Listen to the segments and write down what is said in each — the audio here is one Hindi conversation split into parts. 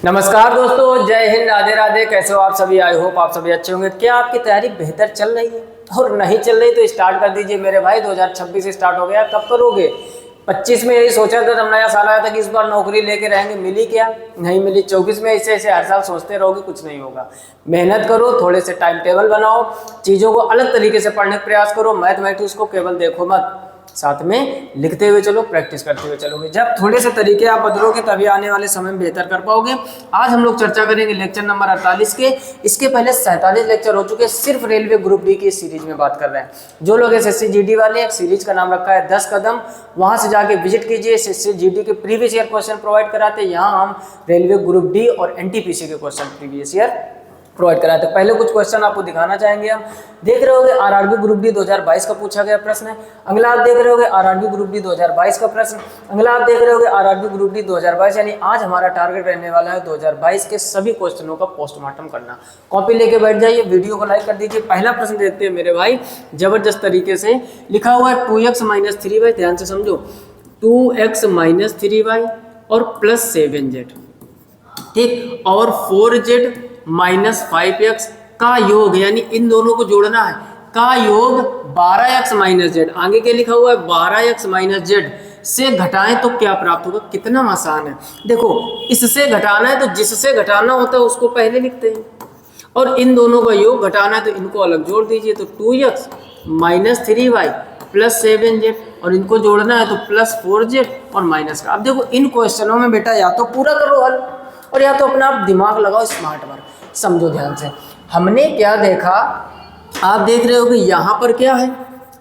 नमस्कार दोस्तों, जय हिंद, राधे राधे। कैसे हो आप सभी? आई होप आप सभी अच्छे होंगे। क्या आपकी तैयारी बेहतर चल रही है? और नहीं चल रही तो स्टार्ट कर दीजिए मेरे भाई। 2026 से स्टार्ट हो गया, कब करोगे? 25 में यही सोचा था, तब नया साल आया था कि इस बार नौकरी लेके रहेंगे। मिली क्या? नहीं मिली। 24 में ऐसे ऐसे हर साल सोचते रहोगे, कुछ नहीं होगा। मेहनत करो, थोड़े से टाइम टेबल बनाओ, चीज़ों को अलग तरीके से पढ़ने का प्रयास करो। मैथमेटिक्स को केवल देखो मत, साथ में लिखते हुए चलो, प्रैक्टिस करते हुए चलोगे। जब थोड़े से तरीके आप बदलोगे तभी आने वाले समय में बेहतर कर पाओगे। आज हम लोग चर्चा करेंगे लेक्चर नंबर 48 के। इसके पहले 47 लेक्चर हो चुके, सिर्फ रेलवे ग्रुप डी की सीरीज में बात कर रहे हैं। जो लोग SSC GD वाले, एक सीरीज का नाम रखा है 10 कदम, वहां से जाके विजिट कीजिए। SSC GD के प्रीवियस ईयर क्वेश्चन प्रोवाइड कराते हैं। यहाँ हम रेलवे ग्रुप डी और NTPC के क्वेश्चन प्रीवियस ईयर प्रोवाइड कराते हैं। पहले कुछ क्वेश्चन आपको दिखाना चाहेंगे। हम देख रहे होगे RRB ग्रुप डी 2022 का पूछा गया प्रश्न है। अगला आप देख रहे होगे RRB ग्रुप डी 2022 का प्रश्न। अगला आप देख रहे होगे RRB ग्रुप डी 2022। यानी आज हमारा टारगेट रहने वाला है 2022 के सभी क्वेश्चनों का पोस्टमार्टम करना। कॉपी लेके बैठ जाइए, वीडियो को लाइक कर दीजिए। पहला प्रश्न देखते हैं मेरे भाई, जबरदस्त तरीके से लिखा हुआ है 2x - 3y। ध्यान से समझो, 2x - 3y और प्लस 7z, ठीक, और 4z माइनस 5x का योग, यानी इन दोनों को जोड़ना है, का योग 12x - z। आगे क्या लिखा हुआ है? 12x - z से घटाएं तो क्या प्राप्त होगा। कितना आसान है। देखो, इससे घटाना है तो जिससे घटाना होता है उसको पहले लिखते हैं, और इन दोनों का योग घटाना है तो इनको अलग जोड़ दीजिए। तो 2x - 3y प्लस 7z, और इनको जोड़ना है तो प्लस 4z और माइनस का। अब देखो, इन क्वेश्चनों में बेटा या तो पूरा करो हल, और या तो अपना आप दिमाग लगाओ, स्मार्ट वर्क। समझो ध्यान से, हमने क्या देखा, आप देख रहे हो कि यहाँ पर क्या है,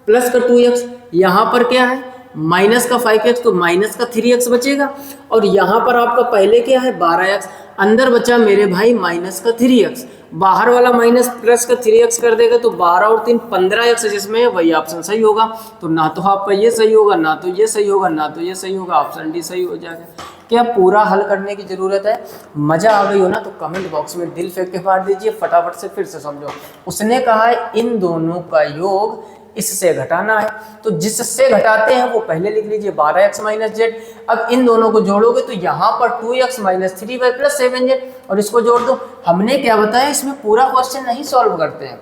प्लस का 2x, यहाँ पर क्या है, माइनस का 5x, तो माइनस का 3x बचेगा। और यहाँ पर आपका पहले क्या है, 12x, अंदर बचा मेरे भाई माइनस का 3x। बाहर वाला माइनस प्लस का 3x कर देगा तो 12 और 3 15x, जिसमें वही ऑप्शन सही होगा। तो ना तो आपका ये सही होगा, ना तो ये सही होगा, ना तो ये सही होगा, ऑप्शन डी सही हो जाएगा। क्या पूरा हल करने की जरूरत है? मजा आ गई हो ना तो कमेंट बॉक्स में दिल फेंक के मार दीजिए। फटाफट से फिर से समझो। उसने कहा है इन दोनों का योग इससे घटाना है, तो जिससे घटाते हैं वो पहले लिख लीजिए, 12x - z। अब इन दोनों को जोड़ोगे तो यहाँ पर 2x - 3y प्लस 7z, और इसको जोड़ दो। हमने क्या बताया, इसमें पूरा क्वेश्चन नहीं सॉल्व करते हैं,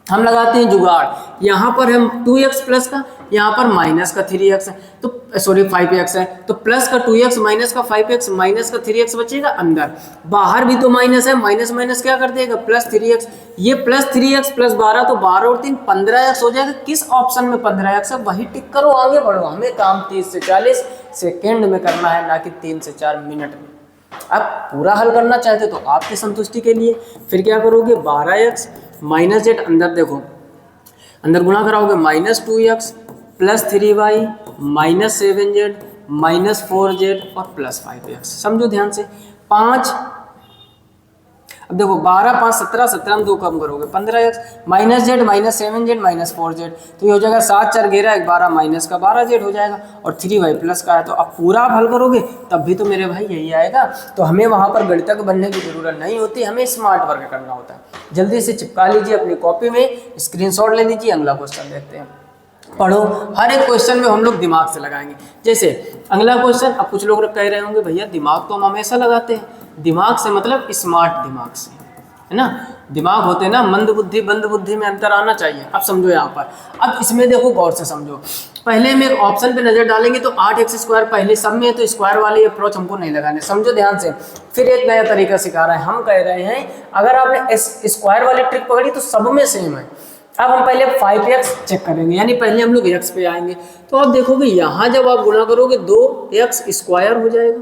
हम लगाते हैं जुगाड़। यहाँ पर हम 2x प्लस का, यहाँ पर माइनस का 3x है, तो सॉरी 5x है, तो प्लस का 2x माइनस का 5x माइनस का 3x बचेगा अंदर। बाहर भी तो माइनस है, माइनस माइनस क्या कर देगा, प्लस 3x। ये प्लस 3x प्लस 12, तो 12 और 3 15x हो जाएगा। किस ऑप्शन में 15x है वही टिक करो, आगे बढ़ो। हमें काम 30 से 40 सेकेंड में करना है, ना कि 3 से 4 मिनट में। अब पूरा हल करना चाहते तो आपकी संतुष्टि के लिए फिर क्या करोगे, 12x माइनस z, अंदर देखो, अंदर गुणा कराओगे, minus 2x plus 3y minus 7z minus 4z और प्लस 5x। समझो ध्यान से, 5, अब देखो 12 5 17, 17 में 2 कम करोगे, 15x minus z minus 7z minus 4z, तो ये हो जाएगा 7 4 11 12, माइनस का 12z हो जाएगा, और 3y प्लस का है। तो अब पूरा आप हल करोगे तब भी तो मेरे भाई यही आएगा। तो हमें वहाँ पर गणितज्ञ बनने की जरूरत नहीं होती, हमें स्मार्ट वर्क करना होता है। जल्दी से चिपका लीजिए अपनी कॉपी में, स्क्रीनशॉट ले लीजिए। अगला क्वेश्चन देखते हैं। पढ़ो, हर एक क्वेश्चन में हम लोग दिमाग से लगाएंगे। जैसे अगला क्वेश्चन, अब कुछ लोग कह रहे होंगे भैया दिमाग तो हम हमेशा लगाते हैं। दिमाग से मतलब स्मार्ट दिमाग से, है ना। दिमाग होते हैं ना मंद बुद्धि बंद बुद्धि में अंतर आना चाहिए। अब समझो यहाँ पर, अब इसमें देखो गौर से समझो। पहले हम एक ऑप्शन पे नजर डालेंगे तो 8x² पहले सब में है, तो स्क्वायर वाली अप्रोच हमको नहीं लगाने। समझो ध्यान से, फिर एक नया तरीका सिखा रहा है। हम कह रहे हैं अगर आपने स्क्वायर वाली ट्रिक पकड़ी तो सब में सेम है। अब हम पहले 5x चेक करेंगे, यानी पहले हम लोग x पे आएंगे। तो आप देखोगे यहाँ जब आप गुणा करोगे 2x² हो जाएगा,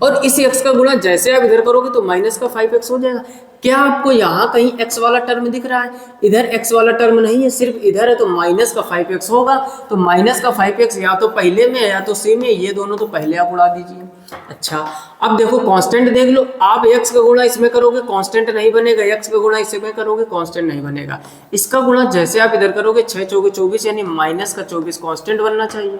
और इस x का गुणा जैसे आप इधर करोगे तो माइनस का 5x हो जाएगा। क्या आपको यहाँ कहीं x वाला टर्म दिख रहा है? इधर x वाला टर्म नहीं है, सिर्फ इधर है, तो माइनस का 5x होगा। तो माइनस का 5x या तो पहले में है या तो सी में, ये दोनों तो पहले आप उड़ा दीजिए। अच्छा, अब देखो कांस्टेंट देख लो। आप x का गुणा इसमें करोगे कांस्टेंट नहीं बनेगा, x का गुणा इसमें करोगे कांस्टेंट नहीं बनेगा। इसका गुणा जैसे आप इधर करोगे 6 चौके 24, यानी माइनस का 24 कांस्टेंट बनना चाहिए।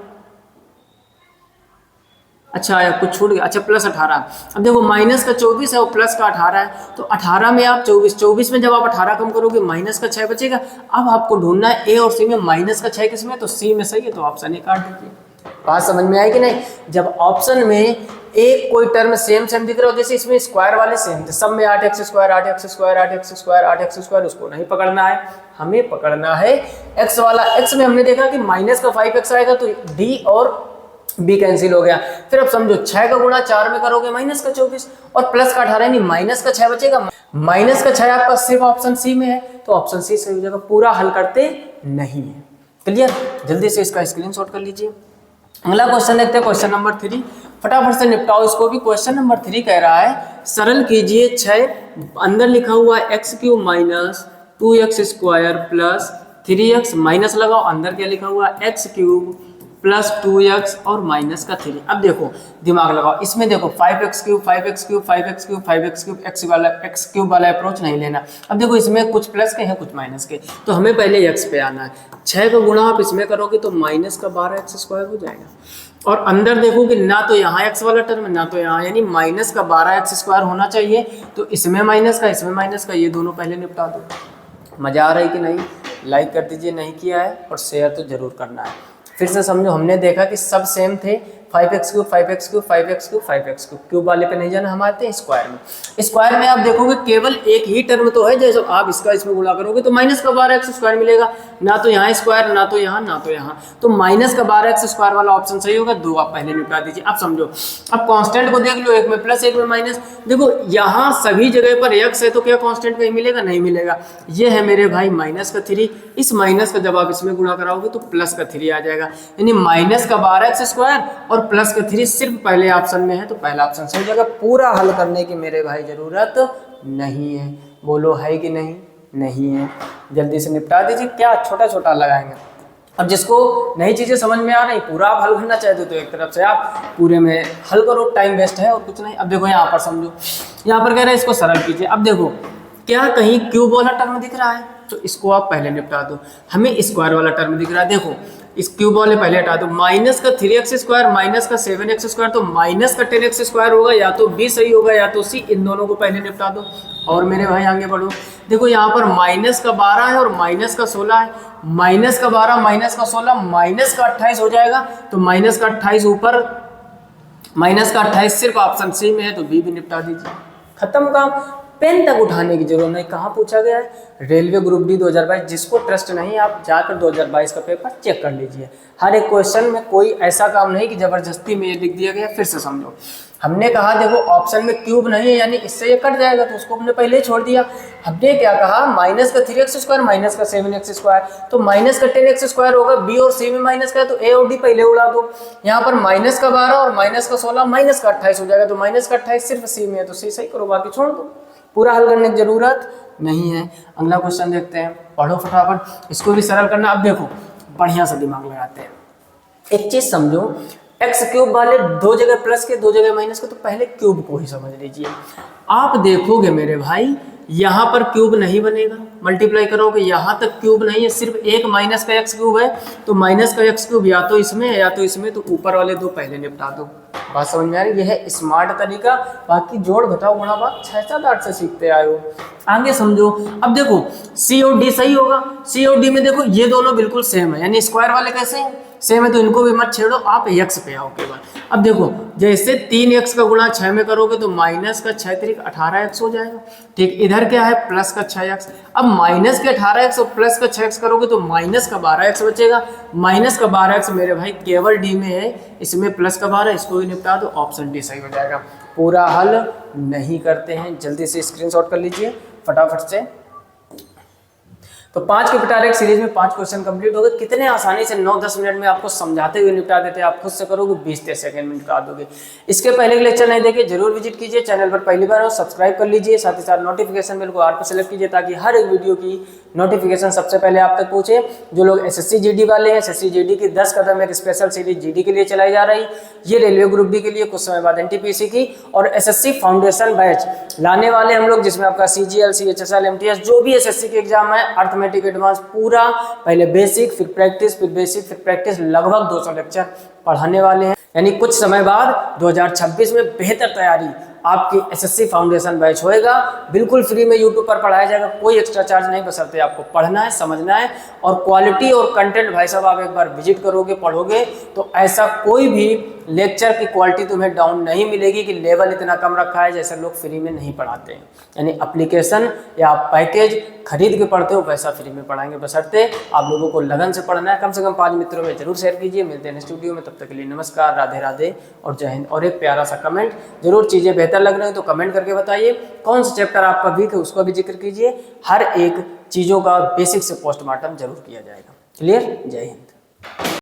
अच्छा आया, कुछ छूट गया। अच्छा, प्लस 18। अब देखो माइनस का 24 है और प्लस का 18 है, तो 18 में आप 24 में जब आप 18 कम करोगे माइनस का 6 बचेगा। अब आपको ढूंढना है ए और सी में माइनस का 6 किस में, तो सी में सही है, तो ऑप्शन ए काट दीजिए। बात समझ में आई कि नहीं? जब ऑप्शन में एक कोई टर्म सेम सेम दिख रहा हो, जैसे इसमें स्क्वायर वाले सेम थे, सब में 8x square 8x square 8x square 8x square, उसको नहीं पकड़ना है, हमें पकड़ना है x वाला। x में हमने देखा कि माइनस का 5x आएगा तो d और b कैंसिल हो गया। फिर अब समझो 6 का गुणा 4 में करोगे माइनस का 24 और प्लस का 18 यानी माइनस का 6 बचेगा। माइनस का 6 आपका सिर्फ ऑप्शन सी में है, तो ऑप्शन सी सही हो जाएगा, पूरा हल करते नहीं है। क्लियर? जल्दी से इसका स्क्रीनशॉट कर लीजिए। अगला क्वेश्चन देखते हैं, क्वेश्चन नंबर 3। फटाफट से निपटाओ इसको भी। क्वेश्चन नंबर 3 कह रहा है सरल कीजिए 6, अंदर लिखा हुआ है x³ minus 2x square plus 3x, minus लगाओ, अंदर क्या लिखा हुआ है x³ प्लस 2x और माइनस का 3। अब देखो दिमाग लगाओ, इसमें देखो 5x³ 5x³ 5x³ 5x³ x³ वाला अप्रोच नहीं लेना। अब देखो इसमें कुछ प्लस के हैं कुछ माइनस के, तो हमें पहले x पे आना है। 6 का गुणा आप इसमें करोगे तो माइनस का 12x स्क्वायर हो जाएगा, और अंदर देखो कि ना तो यहाँ x वाला टर्म ना तो यहाँ, यानी माइनस का 12x स्क्वायर होना चाहिए, तो इसमें माइनस का इसमें माइनस का, ये दोनों पहले निपटा दो। मजा आ रहा है कि नहीं? लाइक कर दीजिए नहीं किया है, और शेयर तो जरूर करना है। फिर से समझो, हमने देखा कि सब सेम थे, 5x³ 5x³ 5x³ 5x³, cube वाले पे नहीं जाना, हम आते हैं स्क्वायर में। स्क्वायर में आप देखोगे केवल एक ही टर्म तो है, जैसे आप इसका इसमें गुणा करोगे तो माइनस का 12x स्क्वायर मिलेगा, ना तो यहाँ स्क्वायर ना तो यहाँ ना तो यहाँ, तो माइनस का 12x स्क्वायर वाला ऑप्शन सही होगा। 2 आप पहले निपटा दीजिए। अब समझो, अब कांस्टेंट को देख लो, एक में प्लस एक में माइनस। देखो यहाँ सभी जगह पर x है तो क्या कांस्टेंट कहीं मिलेगा? नहीं मिलेगा। ये है मेरे भाई माइनस का 3, इस माइनस का जब आप इसमें गुणा कराओगे तो प्लस का 3 आ जाएगा, यानी माइनस का 12x स्क्वायर और प्लस का 3 सिर्फ पहले ऑप्शन में है, तो पहला ऑप्शन सही हो जाएगा। पूरा हल करने की मेरे भाई जरूरत नहीं है। बोलो है कि नहीं? नहीं है। जल्दी से निपटा दीजिए, क्या छोटा छोटा लगाएंगे। अब जिसको नई चीजें समझ में आ रही, पूरा आप हल करना चाहते हो तो एक तरफ से आप पूरे में हल करो, टाइम वेस्ट है और कुछ नहीं। अब देखो यहाँ पर समझो, यहाँ पर कह रहे हैं इसको सरल कीजिए। अब देखो क्या कहीं क्यूब वाला टर्म दिख रहा है, तो इसको आप पहले निपटा दो। हमें स्क्वायर वाला टर्म दिख रहा है, देखो इस क्यूब वाले पहले हटा दो। माइनस का 3x स्क्वायर माइनस का 7x स्क्वायर, तो माइनस का 10x स्क्वायर होगा, या तो b सही होगा या तो c, इन दोनों को पहले निपटा दो। और मेरे भाई आगे बढ़ो, देखो यहाँ पर माइनस का 12 है और माइनस का 16 है, माइनस का 12 माइनस का 16 माइनस का 28 हो जाएगा, तो माइनस का 28 ऊपर, माइनस का 28 सिर्फ ऑप्शन सी में है, तो बी भी निपटा दीजिए, खत्म काम। पेन तक उठाने की जरूरत नहीं। कहाँ पूछा गया है? Railway group D 2022। जिसको ट्रस्ट नहीं, आप जाकर 2022 का पेपर चेक कर लीजिए। हर एक क्वेश्चन में कोई ऐसा काम नहीं कि जबरदस्ती में ये लिख दिया गया। फिर से समझो, हमने कहा देखो ऑप्शन में क्यूब नहीं है, यानी इससे ये कट जाएगा, तो उसको हमने पहले ही छोड़ दिया। हमने क्या कहा? माइनस का 3x स्क्वायर माइनस का 7x स्क्वायर, तो माइनस का 10x स्क्वायर होगा, बी और सी में माइनस का है, तो ए और डी पहले उड़ा दो। यहाँ पर माइनस का 12 और माइनस का 16 माइनस का 28 हो जाएगा, तो माइनस का 28 सिर्फ सी में है, तो सी सही करो, बाकी छोड़ दो। पूरा हल करने की जरूरत नहीं है। अगला क्वेश्चन देखते हैं, पढ़ो फटाफट, इसको भी सरल करना। अब देखो बढ़िया सा दिमाग लगाते हैं। एक चीज समझो, x³ वाले 2 जगह प्लस के 2 जगह माइनस के, तो पहले क्यूब को ही समझ लीजिए। आप देखोगे मेरे भाई यहाँ पर क्यूब नहीं बनेगा, मल्टीप्लाई करोगे यहाँ तक क्यूब नहीं है, सिर्फ एक माइनस का x³ है, तो माइनस का x³ या तो इसमें है या तो इसमें, तो ऊपर वाले 2 पहले निपटा दो। बात समझ में आ रही? यह है स्मार्ट तरीका। बाकी जोड़ घटाओ गुणा भाग 6-7-8 से सीखते आए हो। आगे समझो, अब देखो सी और डी सही होगा। सी और डी में देखो ये दोनों बिल्कुल सेम है, यानी स्क्वायर वाले कैसे हैं? सेम है, तो इनको भी मत छेड़ो, आप x पे आओ केवल। अब देखो जैसे 3x का गुणा 6 में करोगे तो माइनस का 6 3 18x हो जाएगा। ठीक, इधर क्या है? प्लस का 6x। अब माइनस के 18x और प्लस का 6x करोगे तो माइनस का 12x बचेगा। माइनस का 12x मेरे भाई केवल डी में है, इसमें प्लस का 12, इसको भी निपटा दो, ऑप्शन डी सही हो जाएगा। पूरा हल नहीं करते हैं, जल्दी से स्क्रीनशॉट कर लीजिए फटाफट से। तो 5 के पिटारे एक सीरीज में 5 क्वेश्चन कंप्लीट हो गए। कितने आसानी से 9-10 मिनट में आपको समझाते हुए निपटा देते हैं। आप खुद से करोगे 20-30 सेकंड में निपटा दोगे। इसके पहले के लेक्चर नहीं देखे जरूर विजिट कीजिए, चैनल पर पहली बार हो सब्सक्राइब कर लीजिए, साथ ही साथ नोटिफिकेशन बेल को ऑल पर सेलेक्ट कीजिए ताकि हर एक वीडियो की नोटिफिकेशन सबसे पहले आप तक पहुंचे। जो लोग SSC GD वाले हैं, SSC GD की 10 कदम एक स्पेशल सीरीज GD के लिए चलाई जा रही, ये रेलवे ग्रुप डी के लिए, कुछ समय बाद NTPC की, और SSC फाउंडेशन बैच लाने वाले हम लोग, जिसमें आपका CGL CHSL MTS जो भी SSC के एग्जाम है, अर्थमेटिक एडवांस पूरा, पहले बेसिक फिर प्रैक्टिस फिर बेसिक फिर प्रैक्टिस, लगभग 200 लेक्चर पढ़ाने वाले हैं। यानी कुछ समय बाद 2026 में बेहतर तैयारी आपकी एसएससी फाउंडेशन बैच होएगा, बिल्कुल फ्री में यूट्यूब पर पढ़ाया जाएगा, कोई एक्स्ट्रा चार्ज नहीं, बशर्ते आपको पढ़ना है, समझना है। और क्वालिटी और कंटेंट भाई साहब आप एक बार विजिट करोगे, पढ़ोगे तो ऐसा कोई भी लेक्चर की क्वालिटी तुम्हें डाउन नहीं मिलेगी कि लेवल इतना कम रखा है, जैसे लोग फ्री में नहीं पढ़ाते हैं। यानी एप्लीकेशन या आप पैकेज खरीद के पढ़ते हो वैसा फ्री में पढ़ाएंगे, बशर्ते आप लोगों को लगन से पढ़ना है। कम से कम 5 मित्रों में जरूर शेयर कीजिए। मिलते हैं स्टूडियो में, तब तक के लिए नमस्कार, राधे राधे और जय हिंद। और एक प्यारा सा कमेंट जरूर, चीज़ें बेहतर लग रही हो तो कमेंट करके बताइए, कौन सा चैप्टर आपका वीक है उसका भी जिक्र कीजिए। हर एक चीज़ों का बेसिक से पोस्टमार्टम जरूर किया जाएगा। क्लियर? जय हिंद।